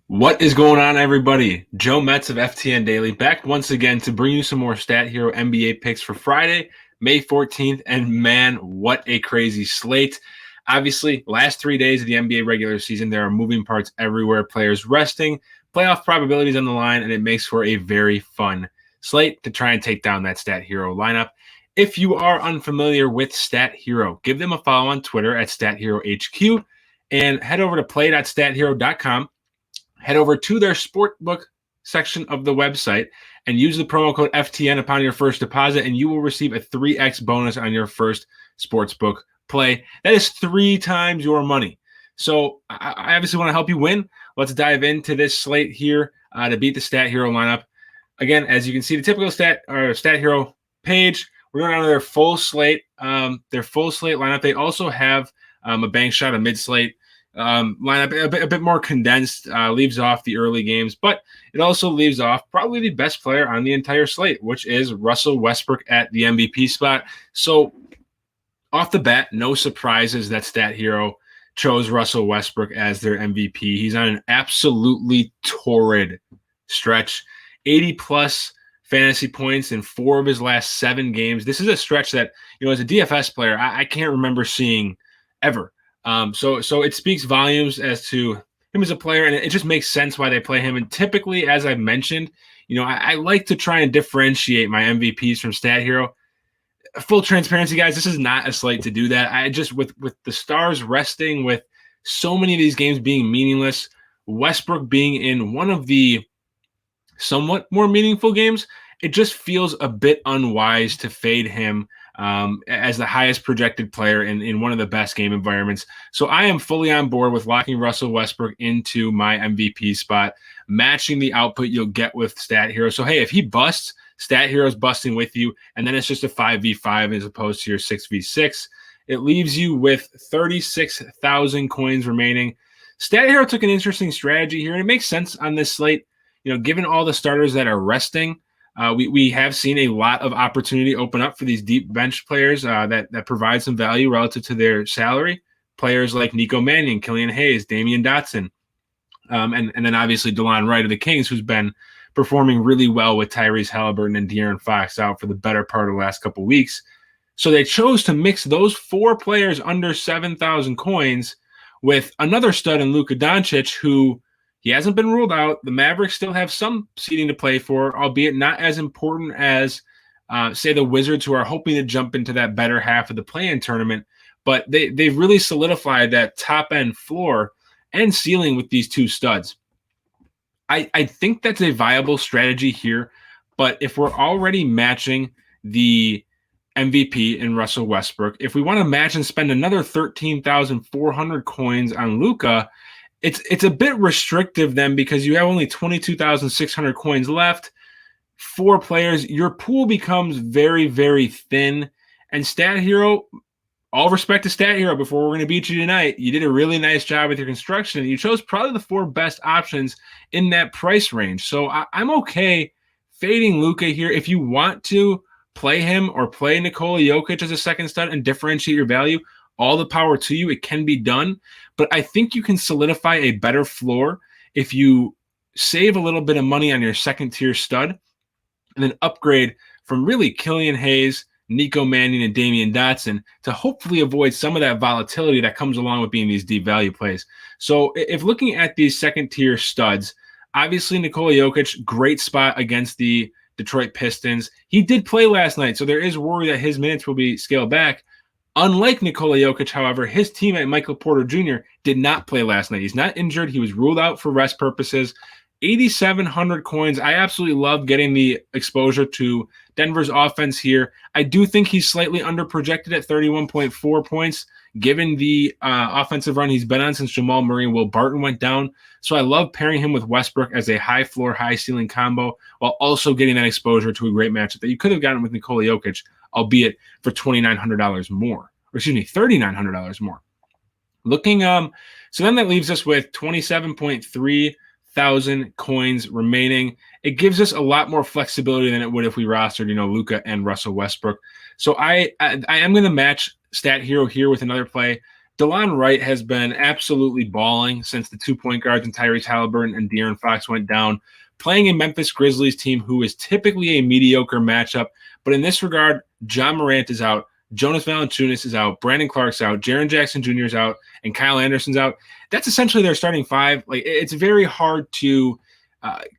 What is going on, everybody? Joe Metz of FTN Daily back once again to bring you some more StatHero NBA picks for Friday, May 14th. And man, what a crazy slate. Obviously, last 3 days of the NBA regular season, there are moving parts everywhere, players resting, playoff probabilities on the line, and it makes for a very fun slate to try and take down that StatHero lineup. If you are unfamiliar with StatHero, give them a follow on Twitter at StatHeroHQ and head over to play.stathero.com. Head over to their sportbook section of the website and use the promo code FTN upon your first deposit, and you will receive a 3x bonus on your first sportsbook play. That is 3 times your money. So I obviously want to help you win. Let's dive into this slate here to beat the StatHero lineup. Again, as you can see, the typical StatHero page, we're going on to their full slate lineup. They also have a bank shot, a mid-slate lineup, a bit more condensed, leaves off the early games, but it also leaves off probably the best player on the entire slate, which is Russell Westbrook at the MVP spot. So off the bat, no surprises that StatHero chose Russell Westbrook as their MVP. He's on an absolutely torrid stretch, 80-plus fantasy points in 4 of his last 7 games. This is a stretch that, as a DFS player, I can't remember seeing ever. So it speaks volumes as to him as a player, and it just makes sense why they play him. And typically, as I've mentioned, I like to try and differentiate my MVPs from StatHero. Full transparency, guys, this is not a slate to do that. I just, with the stars resting, with so many of these games being meaningless, Westbrook being in one of the somewhat more meaningful games, it just feels a bit unwise to fade him as the highest projected player in one of the best game environments. So I am fully on board with locking Russell Westbrook into my MVP spot, matching the output you'll get with StatHero. So, hey, if he busts, StatHero's busting with you, and then it's just a 5v5 as opposed to your 6v6. It leaves you with 36,000 coins remaining. StatHero took an interesting strategy here, and it makes sense on this slate. Given all the starters that are resting, we have seen a lot of opportunity open up for these deep bench players that provide some value relative to their salary. Players like Nico Mannion, Killian Hayes, Damian Dotson, and then obviously DeLon Wright of the Kings, who's been performing really well with Tyrese Halliburton and De'Aaron Fox out for the better part of the last couple of weeks. So they chose to mix those 4 players under 7,000 coins with another stud in Luka Doncic, who he hasn't been ruled out. The Mavericks still have some seeding to play for, albeit not as important as, say, the Wizards, who are hoping to jump into that better half of the play-in tournament. But they've really solidified that top-end floor and ceiling with these 2 studs. I think that's a viable strategy here, but if we're already matching the MVP in Russell Westbrook, if we want to match and spend another 13,400 coins on Luka, it's a bit restrictive then, because you have only 22,600 coins left. 4 players, your pool becomes very, very thin. And StatHero, all respect to StatHero, before we're going to beat you tonight, you did a really nice job with your construction. You chose probably the 4 best options in that price range. So I'm okay fading Luka here. If you want to play him or play Nikola Jokic as a second stud and differentiate your value, all the power to you. It can be done. But I think you can solidify a better floor if you save a little bit of money on your second-tier stud and then upgrade from really Killian Hayes, Nico Mannion, and Damian Dotson to hopefully avoid some of that volatility that comes along with being these deep value plays. So if looking at these second-tier studs, obviously Nikola Jokic, great spot against the Detroit Pistons. He did play last night, so there is worry that his minutes will be scaled back. Unlike Nikola Jokic, however, his teammate Michael Porter Jr. did not play last night. He's not injured. He was ruled out for rest purposes. 8,700 coins. I absolutely love getting the exposure to Denver's offense here. I do think he's slightly underprojected at 31.4 points, given the offensive run he's been on since Jamal Murray and Will Barton went down. So I love pairing him with Westbrook as a high floor, high ceiling combo, while also getting that exposure to a great matchup that you could have gotten with Nikola Jokic, albeit for $2,900 more, or excuse me, $3,900 more. Looking, so then that leaves us with 27.3 thousand coins remaining. It gives us a lot more flexibility than it would if we rostered, Luka and Russell Westbrook. So I am going to match StatHero here with another play. DeLon Wright has been absolutely balling since the 2-point guards and Tyrese Halliburton and De'Aaron Fox went down, playing a Memphis Grizzlies team who is typically a mediocre matchup. But in this regard, John Morant is out, Jonas Valanciunas is out, Brandon Clark's out, Jaren Jackson Jr. is out, and Kyle Anderson's out. That's essentially their starting five. Like, it's very hard to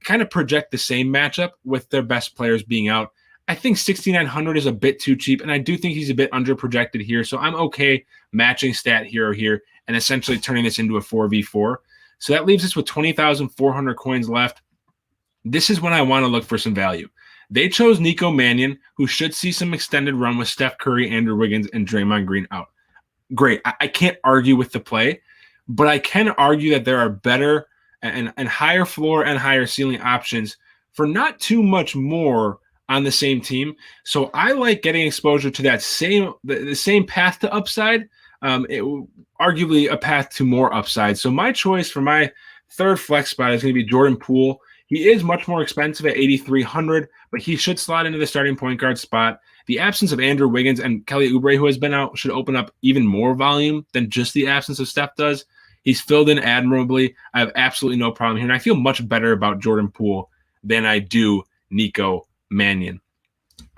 kind of project the same matchup with their best players being out. I think 6,900 is a bit too cheap, and I do think he's a bit underprojected here. So I'm okay matching StatHero here and essentially turning this into a 4v4. So that leaves us with 20,400 coins left. This is when I want to look for some value. They chose Nico Mannion, who should see some extended run with Steph Curry, Andrew Wiggins, and Draymond Green out. Great. I can't argue with the play, but I can argue that there are better and higher floor and higher ceiling options for not too much more on the same team. So I like getting exposure to that the same path to upside, arguably a path to more upside. So my choice for my third flex spot is going to be Jordan Poole. He is much more expensive at 8,300, but he should slot into the starting point guard spot. The absence of Andrew Wiggins and Kelly Oubre, who has been out, should open up even more volume than just the absence of Steph does. He's filled in admirably. I have absolutely no problem here, and I feel much better about Jordan Poole than I do Nico Mannion.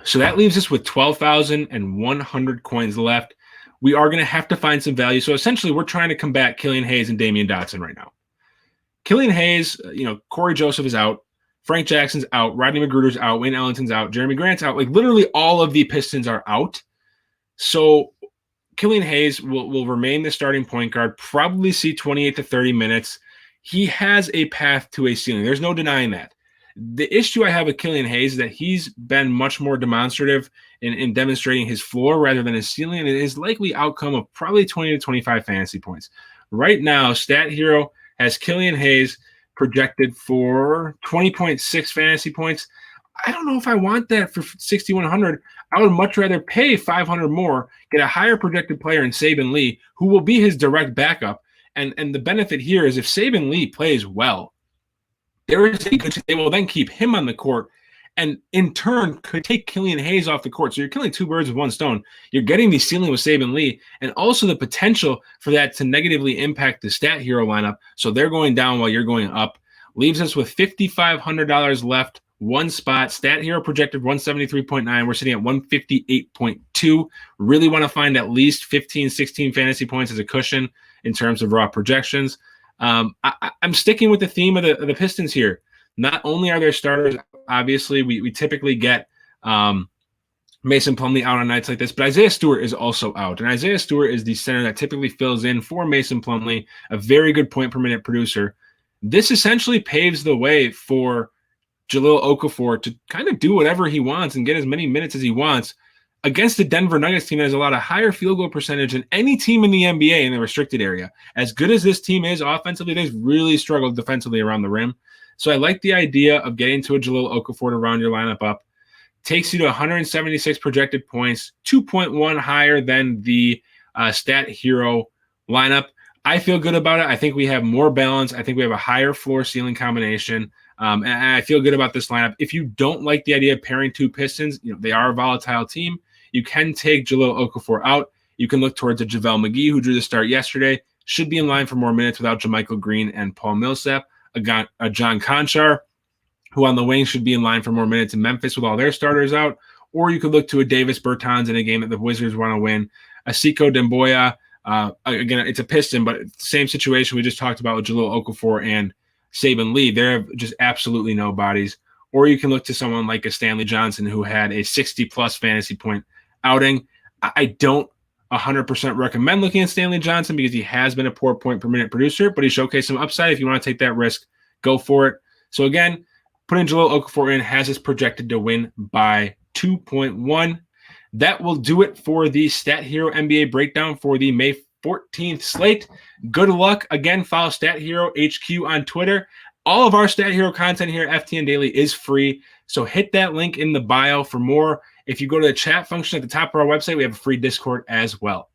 So that leaves us with 12,100 coins left. We are going to have to find some value. So essentially, we're trying to combat Killian Hayes and Damian Dotson right now. Killian Hayes, Corey Joseph is out. Frank Jackson's out. Rodney McGruder's out. Wayne Ellington's out. Jeremy Grant's out. Like, literally all of the Pistons are out. So Killian Hayes will remain the starting point guard, probably see 28 to 30 minutes. He has a path to a ceiling. There's no denying that. The issue I have with Killian Hayes is that he's been much more demonstrative in demonstrating his floor rather than his ceiling, and his likely outcome of probably 20 to 25 fantasy points. Right now, StatHero has Killian Hayes projected for 20.6 fantasy points. I don't know if I want that for 6,100. I would much rather pay 500 more, get a higher projected player in Saben Lee, who will be his direct backup. And the benefit here is if Saben Lee plays well, there is a good chance they will then keep him on the court and in turn could take Killian Hayes off the court. So you're killing two birds with one stone. You're getting the ceiling with Saben Lee and also the potential for that to negatively impact the StatHero lineup. So they're going down while you're going up. Leaves us with $5,500 left, one spot. StatHero projected 173.9. We're sitting at 158.2. Really want to find at least 15, 16 fantasy points as a cushion in terms of raw projections. I'm sticking with the theme of the Pistons here. Not only are there starters, obviously, we typically get Mason Plumlee out on nights like this, but Isaiah Stewart is also out. And Isaiah Stewart is the center that typically fills in for Mason Plumlee, a very good point per minute producer. This essentially paves the way for Jahlil Okafor to kind of do whatever he wants and get as many minutes as he wants against the Denver Nuggets team that has a lot of higher field goal percentage than any team in the NBA in the restricted area. As good as this team is offensively, they've really struggled defensively around the rim. So I like the idea of getting to a Jahlil Okafor to round your lineup up. Takes you to 176 projected points, 2.1 higher than the StatHero lineup. I feel good about it. I think we have more balance. I think we have a higher floor ceiling combination. And I feel good about this lineup. If you don't like the idea of pairing two Pistons, they are a volatile team. You can take Jahlil Okafor out. You can look towards a JaVale McGee, who drew the start yesterday. Should be in line for more minutes without JaMychal Green and Paul Millsap. A John Conchar, who on the wing should be in line for more minutes in Memphis with all their starters out. Or you could look to a Davis Bertans in a game that the Wizards want to win. A Sekou Demboya. Again, it's a Piston, but same situation we just talked about with Jahlil Okafor and Saben Lee. They're just absolutely no bodies. Or you can look to someone like a Stanley Johnson who had a 60-plus fantasy point outing. I don't 100% recommend looking at Stanley Johnson because he has been a poor point per minute producer, but he showcased some upside. If you want to take that risk, go for it. So again, putting Jahlil Okafor in has us projected to win by 2.1. That will do it for the StatHero NBA breakdown for the May 14th slate. Good luck. Again, follow StatHero HQ on Twitter. All of our StatHero content here at FTN Daily is free, so hit that link in the bio for more. If you go to the chat function at the top of our website, we have a free Discord as well.